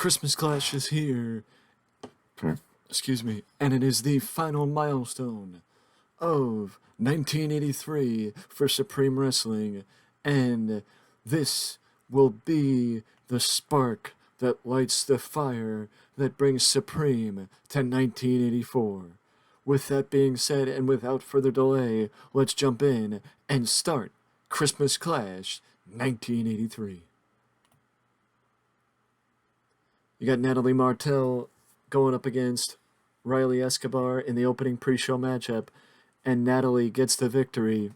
Christmas Clash is here. Excuse me. And it is the final milestone of 1983 for Supreme Wrestling. And this will be the spark that lights the fire that brings Supreme to 1984. With that being said, and without further delay, let's jump in and start Christmas Clash 1983. You got Natalie Martel going up against Riley Escobar in the opening pre-show matchup, and Natalie gets the victory.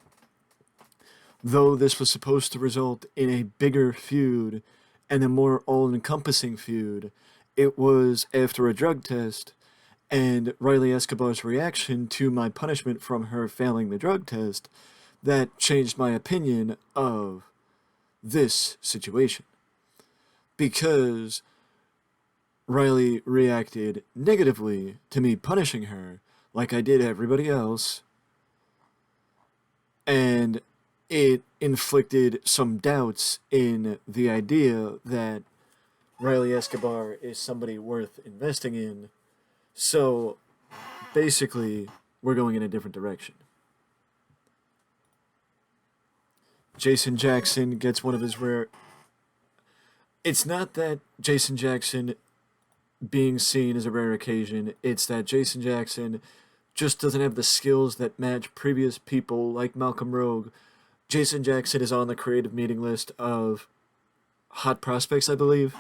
Though this was supposed to result in a bigger feud and a more all-encompassing feud, it was after a drug test and Riley Escobar's reaction to my punishment from her failing the drug test that changed my opinion of this situation. Because Riley reacted negatively to me punishing her, like I did everybody else, and it inflicted some doubts in the idea that Riley Escobar is somebody worth investing in. So, basically, we're going in a different direction. Jason Jackson gets one of his rare... It's not that Jason Jackson being seen as a rare occasion, it's that Jason Jackson just doesn't have the skills that match previous people like Malcolm Rogue. Jason Jackson is on the creative meeting list of hot prospects, I believe,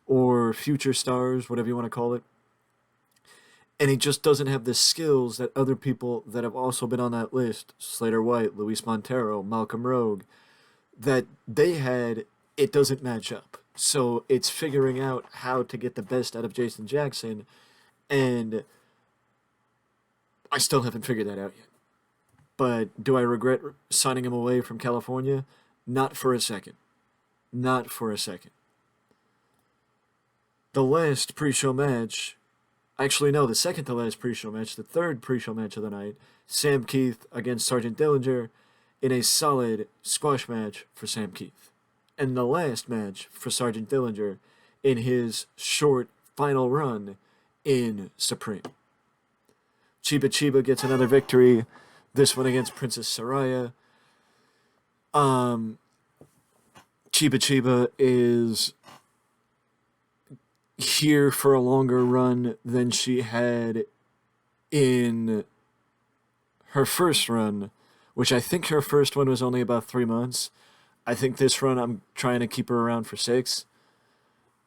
or future stars, whatever you want to call it. And he just doesn't have the skills that other people that have also been on that list, Slater White, Luis Montero, Malcolm Rogue, that they had. It doesn't match up. So it's figuring out how to get the best out of Jason Jackson, and I still haven't figured that out yet. But do I regret signing him away from California? Not for a second. Not for a second. The last pre-show match, actually no, the second to last pre-show match, the third pre-show match of the night, Sam Keith against Sergeant Dillinger in a solid squash match for Sam Keith. And the last match for Sergeant Dillinger in his short final run in Supreme. Chiba Chiba gets another victory, this one against Princess Saraya. Chiba Chiba is here for a longer run than she had in her first run, which I think her first one was only about 3 months. I think this run I'm trying to keep her around for 6.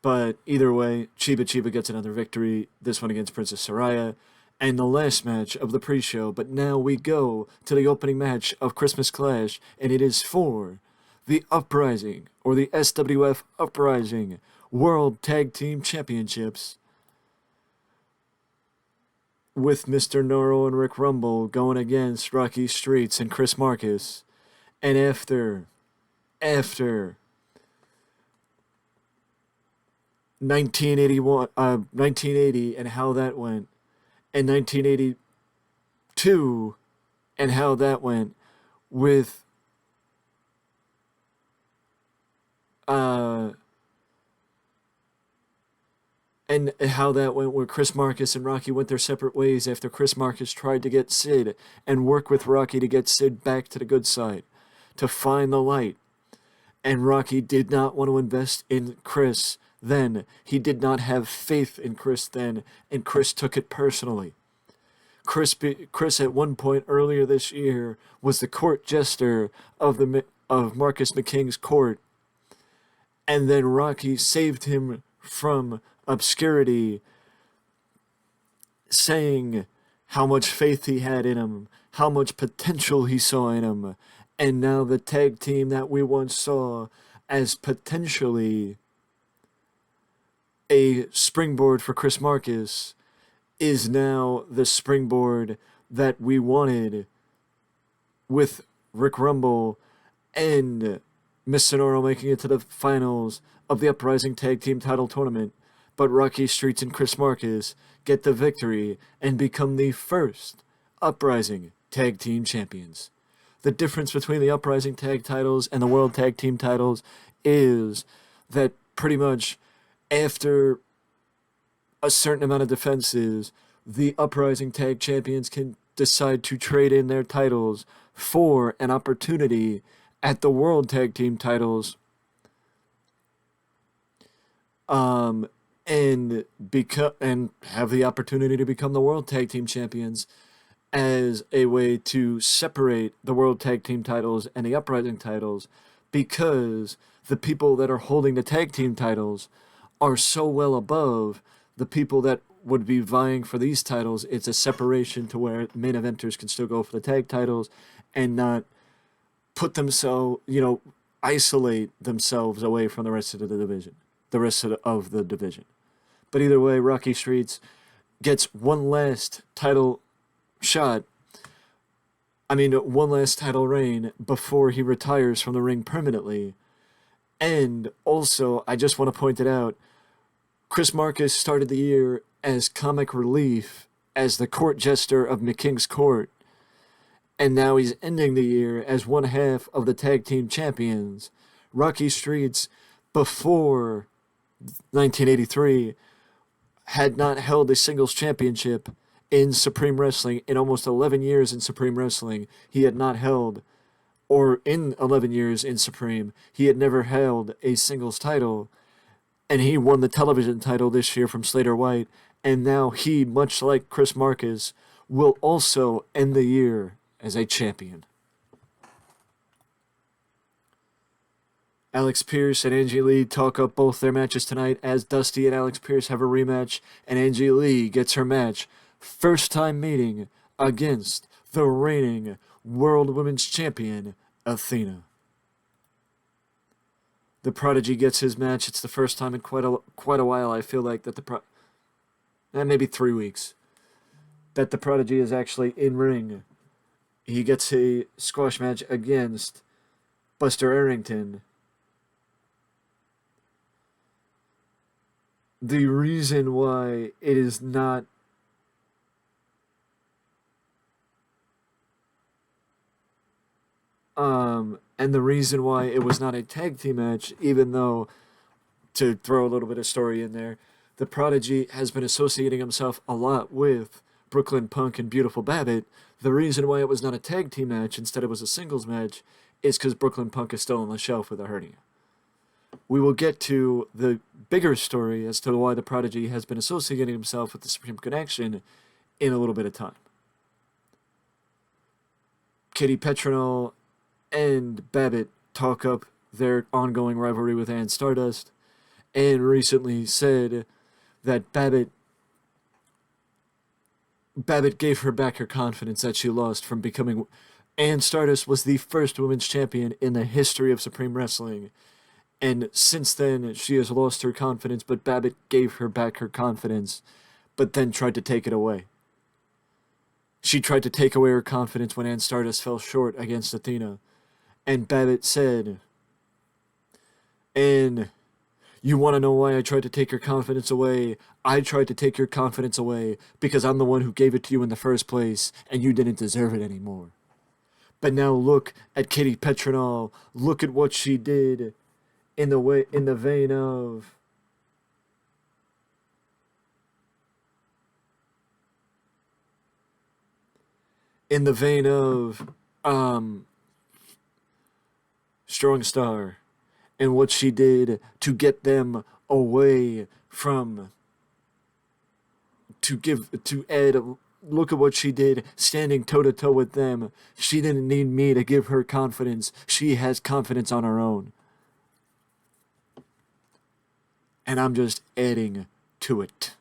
But either way, Chiba Chiba gets another victory, this one against Princess Saraya, and the last match of the pre-show. But now we go to the opening match of Christmas Clash, and it is for the Uprising, or the SWF Uprising World Tag Team Championships, with Mr. Noro and Rick Rumble going against Rocky Streets and Chris Marcus. And after 1980 and how that went, and 1982 and how that went with and how that went where Chris Marcus and Rocky went their separate ways after Chris Marcus tried to get Sid and work with Rocky to get Sid back to the good side, to find the light. And Rocky did not want to invest in Chris then. He did not have faith in Chris then, and Chris took it personally. Chris at one point earlier this year was the court jester of Marcus McKing's court, and then Rocky saved him from obscurity, saying how much faith he had in him, how much potential he saw in him. And now the tag team that we once saw as potentially a springboard for Chris Marcus is now the springboard that we wanted, with Rick Rumble and Miss Sonoro making it to the finals of the Uprising Tag Team Title Tournament. But Rocky Streets and Chris Marcus get the victory and become the first Uprising Tag Team Champions. The difference between the Uprising Tag titles and the World Tag Team titles is that pretty much After a certain amount of defenses, the Uprising Tag Champions can decide to trade in their titles for an opportunity at the World Tag Team titles, um, and have the opportunity to become the World Tag Team Champions as a way to separate the World Tag Team titles and the Uprising titles, because the people that are holding the tag team titles are so well above the people that would be vying for these titles. It's a separation to where main eventers can still go for the tag titles and not put themselves, isolate themselves away from the rest of the division, the division. But either way, Rocky Streets gets one last title shot. One last title reign before he retires from the ring permanently. And also, I just want to point it out, Chris Marcus started the year as comic relief as the court jester of McKing's Court, and now he's ending the year as one half of the tag team champions. Rocky Streets, before 1983, had not held a singles championship in Supreme Wrestling. In almost 11 years in Supreme Wrestling, he had not held, or in 11 years in Supreme, he had never held a singles title. And he won the television title this year from Slater White. And now he, much like Chris Marcus, will also end the year as a champion. Alex Pierce and Angie Lee talk up both their matches tonight as Dusty and Alex Pierce have a rematch, and Angie Lee gets her match. First time meeting against the reigning World Women's Champion, Athena. The Prodigy gets his match. It's the first time in quite a while, I feel like, that maybe 3 weeks, that the Prodigy is actually in ring. He gets a squash match against Buster Arrington. The reason why it is not and the reason why it was not a tag team match, even though, to throw a little bit of story in there, the Prodigy has been associating himself a lot with Brooklyn Punk and Beautiful Babbitt. The reason why it was not a tag team match, instead it was a singles match, is because Brooklyn Punk is still on the shelf with a hernia. We will get to the bigger story as to why the Prodigy has been associating himself with the Supreme Connection in a little bit of time. Katie Petronel and Babbitt talk up their ongoing rivalry with Ann Stardust, and recently said that Babbitt gave her back her confidence that she lost from becoming... Ann Stardust was the first women's champion in the history of Supreme Wrestling, and since then she has lost her confidence, but Babbitt gave her back her confidence, but then tried to take it away. She tried to take away her confidence when Ann Stardust fell short against Athena. And Babbitt said, and you want to know why I tried to take your confidence away? I tried to take your confidence away because I'm the one who gave it to you in the first place, and you didn't deserve it anymore. But now look at Katie Petronel. Look at what she did in the vein of... Strong Star, and what she did to get them away from... Look at what she did, standing toe-to-toe with them. She didn't need me to give her confidence. She has confidence on her own. And I'm just adding to it.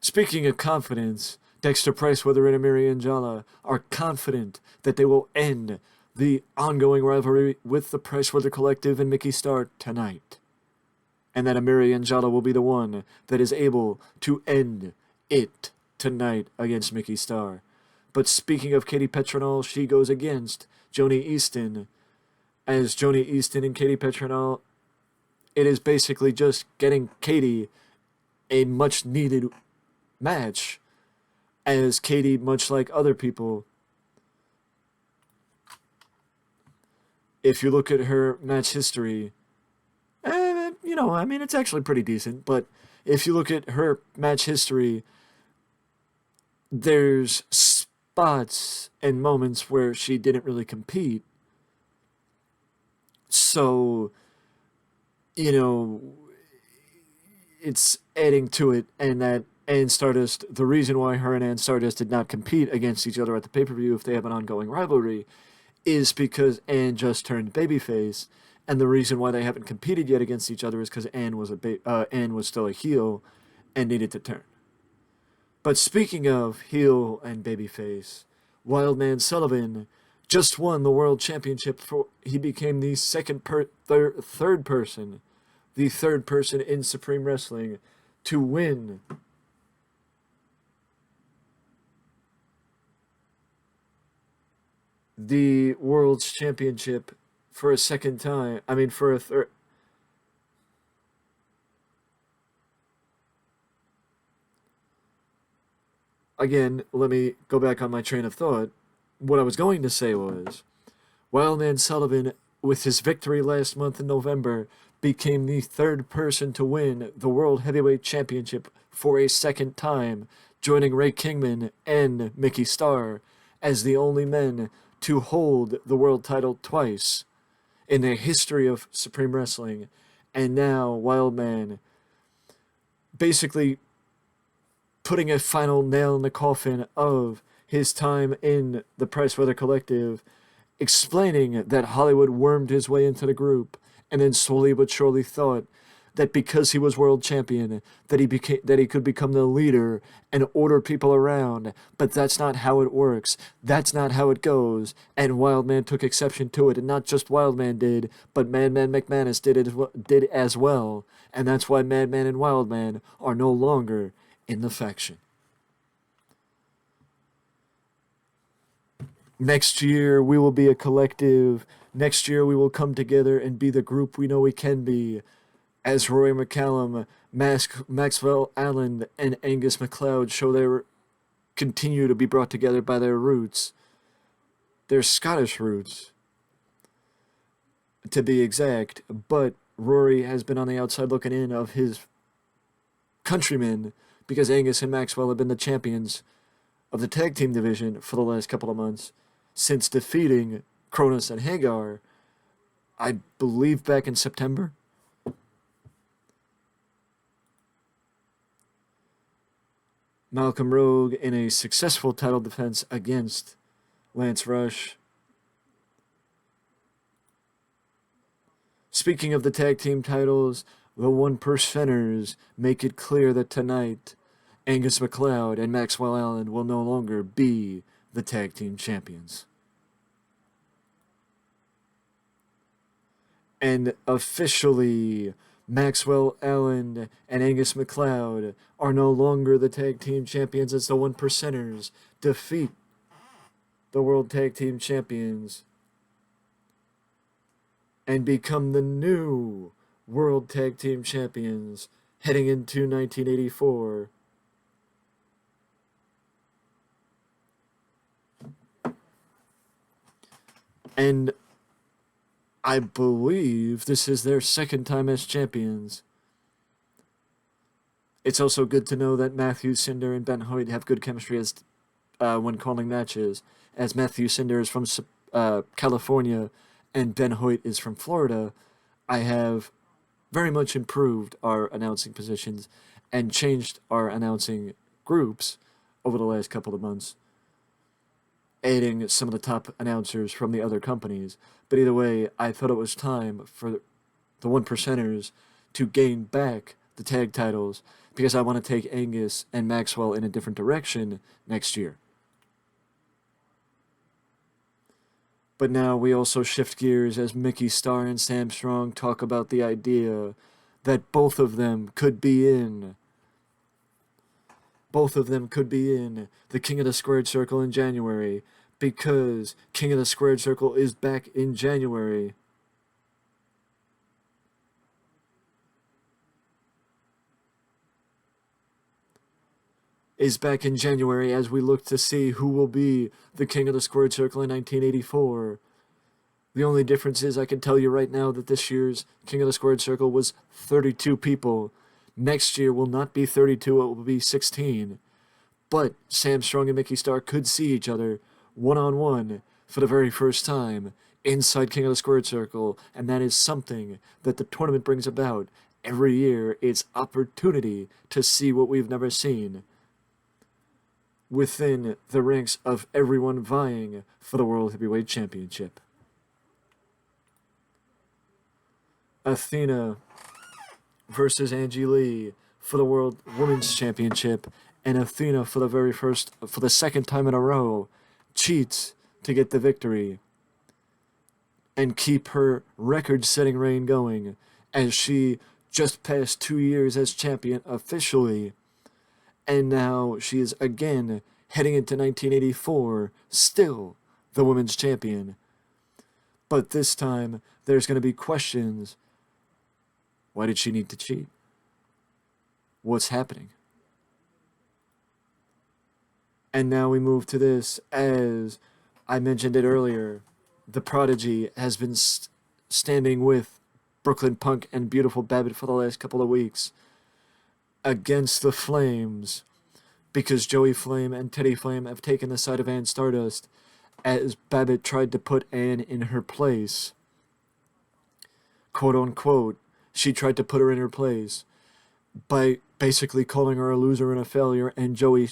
Speaking of confidence, Dexter Priceweather and Amiri Anjala are confident that they will end the ongoing rivalry with the Priceweather Collective and Mickey Starr tonight. And that Amiri Anjala will be the one that is able to end it tonight against Mickey Starr. But speaking of Katie Petronel, she goes against Joni Easton. As Joni Easton and Katie Petronel, it is basically just getting Katie a much-needed match, as Katie, much like other people, if you look at her match history, I mean, it's actually pretty decent. But if you look at her match history, there's spots and moments where she didn't really compete. So, you know, it's adding to it, and that and Stardust, the reason why her and Stardust did not compete against each other at the pay per view if they have an ongoing rivalry is because Ann just turned babyface, and the reason why they haven't competed yet against each other is because Ann was still a heel and needed to turn. But speaking of heel and babyface, Wildman Sullivan just won the world championship. He became the third person in Supreme Wrestling to win the world's championship for a second time. I mean, for a third. Again, let me go back on my train of thought. What I was going to say was Wildman Sullivan, with his victory last month in November, became the third person to win the World Heavyweight Championship for a second time, joining Ray Kingman and Mickey Starr as the only men to hold the world title twice in the history of Supreme Wrestling. And now Wildman basically putting a final nail in the coffin of his time in the Price Weather Collective, explaining that Hollywood wormed his way into the group, and then slowly but surely thought that because he was world champion, that he could become the leader and order people around. But that's not how it works. That's not how it goes. And Wildman took exception to it, and not just Wildman did, but Madman McManus did as well. And that's why Madman and Wildman are no longer in the faction. Next year, we will be a collective. Next year, we will come together and be the group we know we can be. As Rory McCallum, Maxwell Allen, and Angus MacLeod show continue to be brought together by their roots. Their Scottish roots, to be exact. But Rory has been on the outside looking in of his countrymen because Angus and Maxwell have been the champions of the tag team division for the last couple of months since defeating Cronus and Hagar, I believe back in September. Malcolm Rogue in a successful title defense against Lance Rush. Speaking of the tag team titles, the One Percenters make it clear that tonight Angus MacLeod and Maxwell Allen will no longer be the tag team champions. And officially, Maxwell Allen and Angus MacLeod are no longer the tag team champions as the One Percenters defeat the World Tag Team Champions and become the new World Tag Team Champions heading into 1984. And I believe this is their second time as champions. It's also good to know that Matthew Cinder and Ben Hoyt have good chemistry as when calling matches, as Matthew Cinder is from California and Ben Hoyt is from Florida. I have very much improved our announcing positions and changed our announcing groups over the last couple of months, adding some of the top announcers from the other companies. But either way, I thought it was time for the One Percenters to gain back the tag titles because I want to take Angus and Maxwell in a different direction next year. But now we also shift gears as Mickey Starr and Sam Strong talk about the idea that both of them could be in the King of the Squared Circle in January, because King of the Squared Circle is back in January. Is back in January as we look to see who will be the King of the Squared Circle in 1984. The only difference is I can tell you right now that this year's King of the Squared Circle was 32 people. Next year will not be 32, it will be 16. But Sam Strong and Mickey Starr could see each other one-on-one for the very first time inside King of the Squared Circle, and that is something that the tournament brings about every year. It's opportunity to see what we've never seen within the ranks of everyone vying for the World Heavyweight Championship. Athena versus Angie Lee for the World Women's Championship, and Athena for the second time in a row, cheats to get the victory and keep her record-setting reign going as she just passed 2 years as champion officially, and now she is again heading into 1984, still the women's champion. But this time, there's going to be questions. Why did she need to cheat? What's happening? And now we move to this, as I mentioned it earlier, the Prodigy has been standing with Brooklyn Punk and Beautiful Babbitt for the last couple of weeks against the Flames, because Joey Flame and Teddy Flame have taken the side of Ann Stardust as Babbitt tried to put Ann in her place. Quote unquote, she tried to put her in her place by basically calling her a loser and a failure, and Joey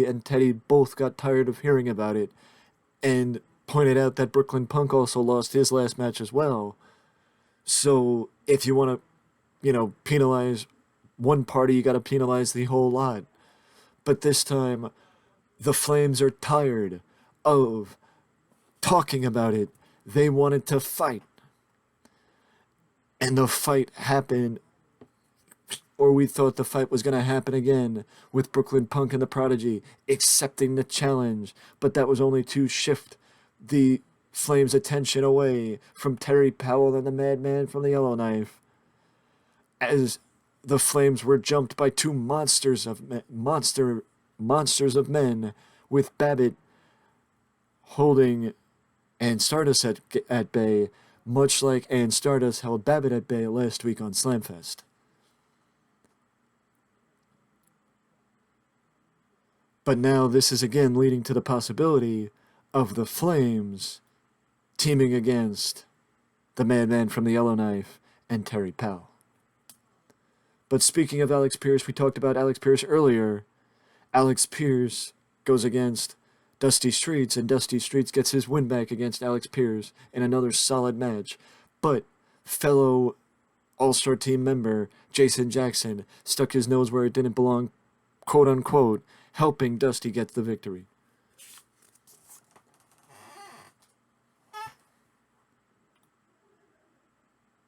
and Teddy both got tired of hearing about it and pointed out that Brooklyn Punk also lost his last match as well. So if you want to, penalize one party, you got to penalize the whole lot. But this time, the Flames are tired of talking about it. They wanted to fight. And the fight happened, or we thought the fight was going to happen again, with Brooklyn Punk and the Prodigy accepting the challenge. But that was only to shift the Flames' attention away from Terry Powell and the Madman from the Yellowknife, as the Flames were jumped by two monsters of men, with Babbitt holding Ann Stardust at bay, much like Ann Stardust held Babbitt at bay last week on Slamfest. But now this is again leading to the possibility of the Flames teaming against the Madman from the Yellowknife and Terry Powell. But speaking of Alex Pierce, we talked about Alex Pierce earlier. Alex Pierce goes against Dusty Streets, and Dusty Streets gets his win back against Alex Pierce in another solid match. But fellow All-Star team member Jason Jackson stuck his nose where it didn't belong, quote unquote, helping Dusty get the victory.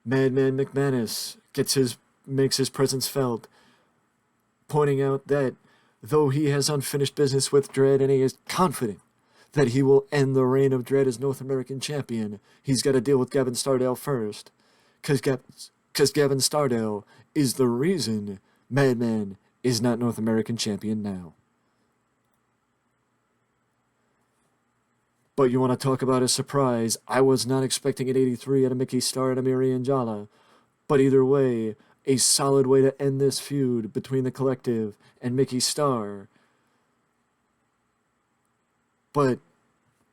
Madman McManus makes his presence felt, pointing out that though he has unfinished business with Dredd and he is confident that he will end the reign of Dredd as North American champion, he's got to deal with Gavin Stardale first, because Gavin Stardale is the reason Madman is not North American champion now. But you want to talk about a surprise? I was not expecting an 83 out of Mickey Starr and Amiri Anjala. But either way, a solid way to end this feud between the Collective and Mickey Starr. But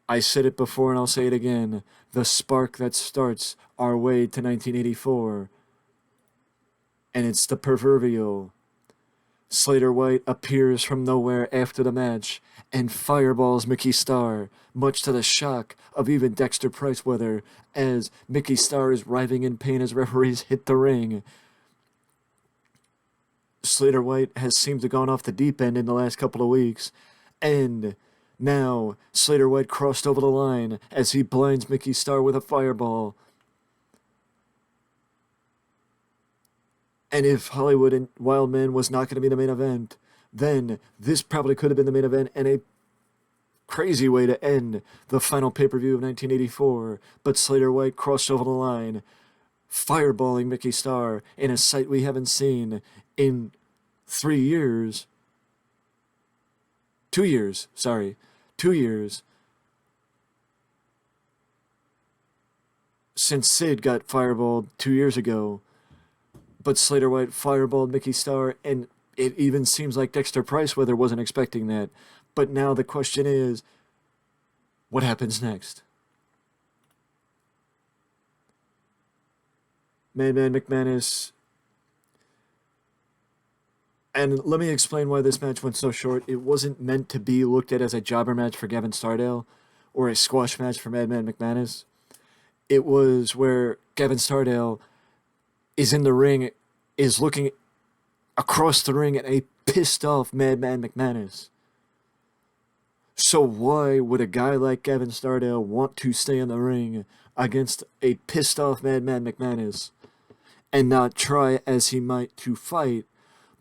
I said it before and I'll say it again. The spark that starts our way to 1984. And it's the proverbial Slater White appears from nowhere after the match and fireballs Mickey Starr, much to the shock of even Dexter Priceweather, as Mickey Starr is writhing in pain as referees hit the ring. Slater White has seemed to have gone off the deep end in the last couple of weeks, and now Slater White crossed over the line as he blinds Mickey Starr with a fireball. And if Hollywood and Wildman was not going to be the main event, then this probably could have been the main event and a crazy way to end the final pay-per-view of 1984. But Slater White crossed over the line, fireballing Mickey Starr in a sight we haven't seen in 3 years. 2 years, sorry. 2 years. since Sid got fireballed 2 years ago, but Slater White fireballed Mickey Starr, and it even seems like Dexter Priceweather wasn't expecting that. But now the question is, what happens next? Madman McManus. And let me explain why this match went so short. It wasn't meant to be looked at as a jobber match for Gavin Stardale or a squash match for Madman McManus. It was where Gavin Stardale is in the ring, is looking across the ring at a pissed off Madman McManus. So why would a guy like Gavin Stardale want to stay in the ring against a pissed off Madman McManus and not try as he might to fight,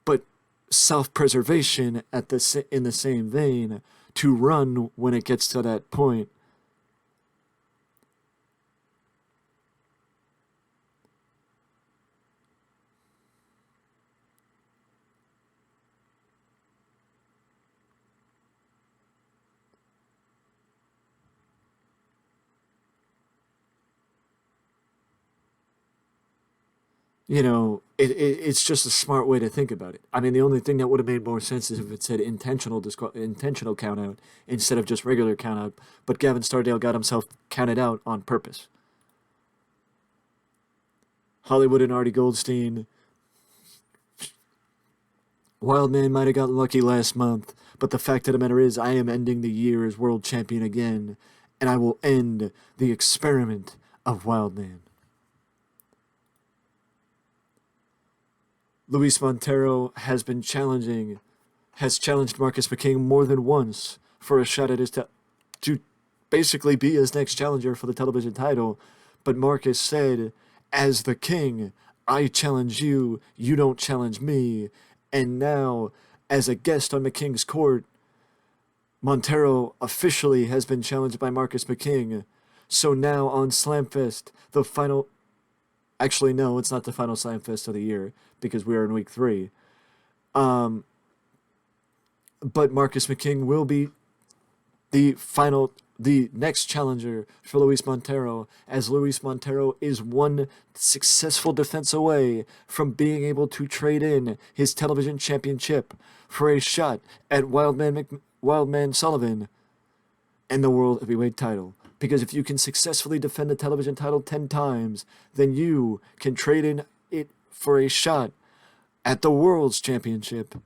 but self-preservation in the same vein to run when it gets to that point? It's just a smart way to think about it. I mean, the only thing that would have made more sense is if it said intentional count out instead of just regular count out. But Gavin Stardale got himself counted out on purpose. Hollywood and Artie Goldstein. Wildman might have gotten lucky last month, but the fact of the matter is, I am ending the year as world champion again, and I will end the experiment of Wildman. Luis Montero has challenged Marcus McKing more than once for a shot at to basically be his next challenger for the television title. But Marcus said, as the king, I challenge you, you don't challenge me. And now, as a guest on McKing's court, Montero officially has been challenged by Marcus McKing. So now on Slamfest, the final. Actually, no, it's not the final Slamfest of the year because we are in week 3. But Marcus McKing will be the next challenger for Luis Montero, as Luis Montero is one successful defense away from being able to trade in his television championship for a shot at Wildman Sullivan and the World Heavyweight title. Because if you can successfully defend the television title 10 times, then you can trade in it for a shot at the World's Championship.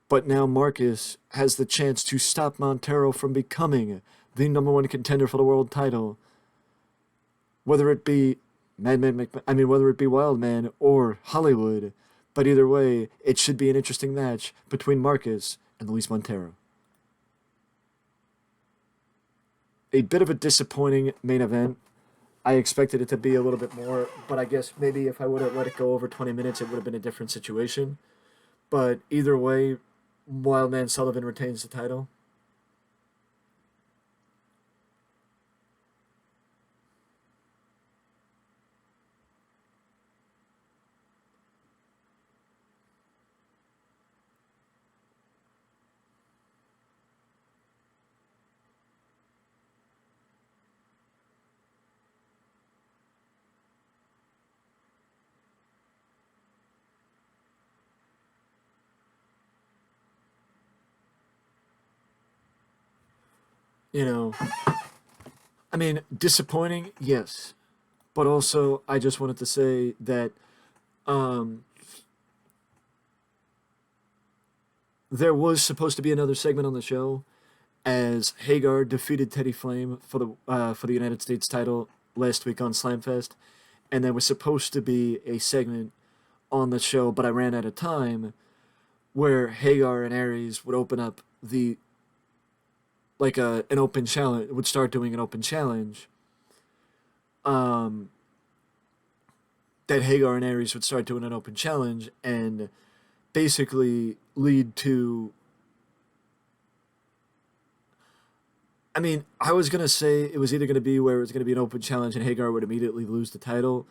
But now Marcus has the chance to stop Montero from becoming the number 1 contender for the world title. Whether it be whether it be Wildman or Hollywood. But either way, it should be an interesting match between Marcus and Luis Montero. A bit of a disappointing main event. I expected it to be a little bit more, but I guess maybe if I would have let it go over 20 minutes, it would have been a different situation. But either way, Wildman Sullivan retains the title. You know, disappointing, yes. But also, I just wanted to say that um, there was supposed to be another segment on the show as Hagar defeated Teddy Flame for the United States title last week on Slamfest, and there was supposed to be a segment on the show, but I ran out of time, where Hagar and Aries would open up the an open challenge, would start doing an open challenge. Um, that Hagar and Aries would start doing an open challenge and basically lead to. I was gonna say it was either gonna be where it was gonna be an open challenge and Hagar would immediately lose the title,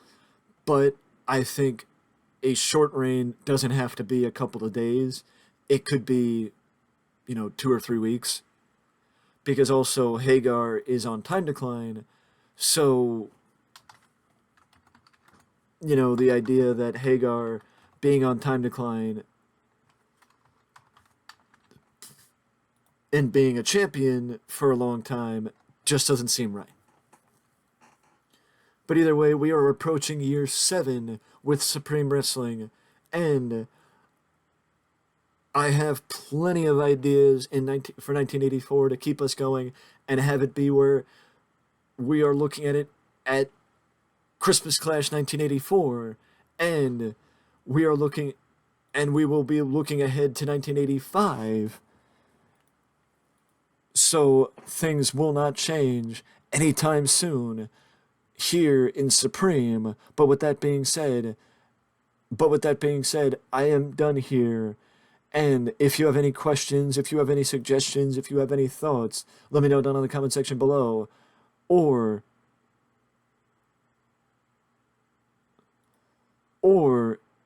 but I think a short reign doesn't have to be a couple of days. It could be, 2 or 3 weeks, because also Hagar is on time decline, So, the idea that Hagar being on time decline and being a champion for a long time just doesn't seem right. But either way, we are approaching year 7 with Supreme Wrestling, and I have plenty of ideas for 1984 to keep us going and have it be where we are looking at it at Christmas Clash 1984, and we are looking, and we will be looking ahead to 1985. So things will not change anytime soon here in Supreme. But with that being said, I am done here. And if you have any questions, if you have any suggestions, if you have any thoughts, let me know down in the comment section below. Or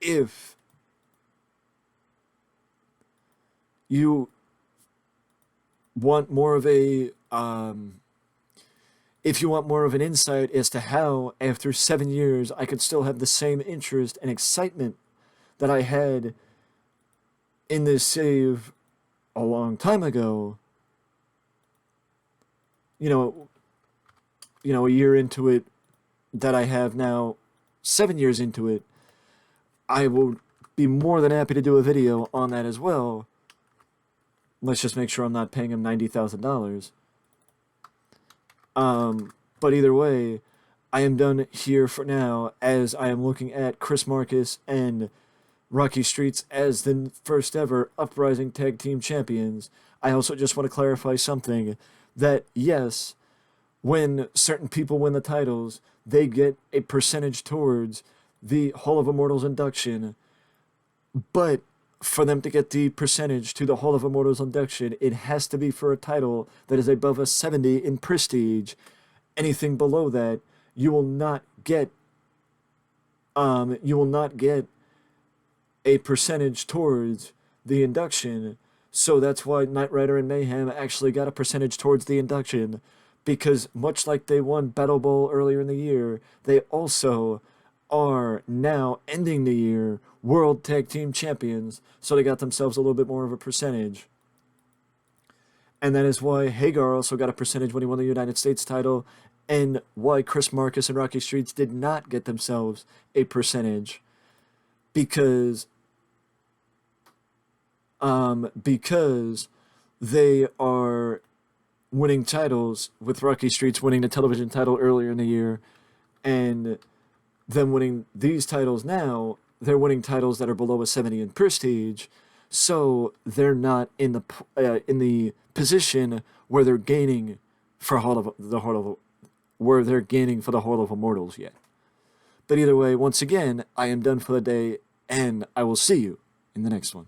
if you want more of a if you want more of an insight as to how, after 7 years, I could still have the same interest and excitement that I had in this save a long time ago, a year into it, that I have now 7 years into it, I will be more than happy to do a video on that as well. Let's just make sure I'm not paying him $90,000. But either way, I am done here for now, as I am looking at Chris Marcus and Rocky Streets as the first ever Uprising Tag Team Champions. I also just want to clarify something, that yes, when certain people win the titles, they get a percentage towards the Hall of Immortals induction, but for them to get the percentage to the Hall of Immortals induction, it has to be for a title that is above a 70 in prestige. Anything below that, you will not get a percentage towards the induction. So that's why Knight Rider and Mayhem actually got a percentage towards the induction, because much like they won Battle Bowl earlier in the year, they also are now ending the year World Tag Team Champions, so they got themselves a little bit more of a percentage. And that is why Hagar also got a percentage when he won the United States title, and why Chris Marcus and Rocky Streets did not get themselves a percentage, because they are winning titles, with Rocky Streets winning the television title earlier in the year, and them winning these titles now. They're winning titles that are below a 70 in prestige, so they're not in the position where they're gaining for where they're gaining for the Hall of Immortals yet. But either way, once again, I am done for the day, and I will see you in the next one.